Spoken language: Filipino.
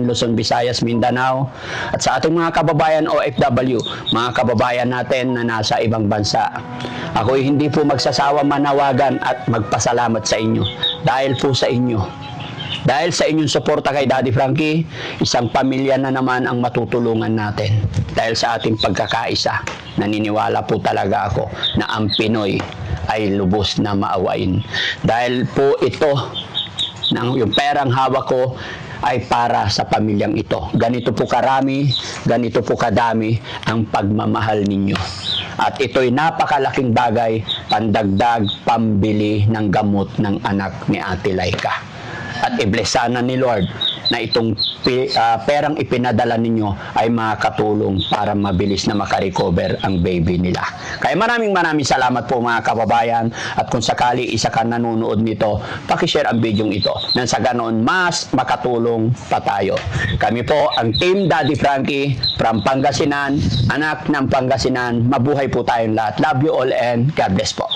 Luzon, Visayas, Mindanao, at sa ating mga kababayan OFW, mga kababayan natin na nasa ibang bansa. Ako'y hindi po magsasawa manawagan at magpasalamat sa inyo dahil po sa inyo. Dahil sa inyong suporta kay Daddy Frankie, isang pamilya na naman ang matutulungan natin. Dahil sa ating pagkakaisa, naniniwala po talaga ako na ang Pinoy ay lubos na maawain. Dahil po ito, yung perang hawak ko, ay para sa pamilyang ito. Ganito po karami, ganito po kadami ang pagmamahal ninyo. At ito'y napakalaking bagay, pandagdag, pambili ng gamot ng anak ni Ate Laika. At i-bless sana ni Lord na itong perang ipinadala ninyo ay makatulong para mabilis na makarecover ang baby nila. Kaya maraming salamat po mga kababayan, at kung sakali isa ka nanonood nito, pakishare ang video ito nang sa ganoon mas makatulong pa tayo. Kami po ang Team Daddy Frankie from Pangasinan, anak ng Pangasinan. Mabuhay po tayong lahat. Love you all and God bless po.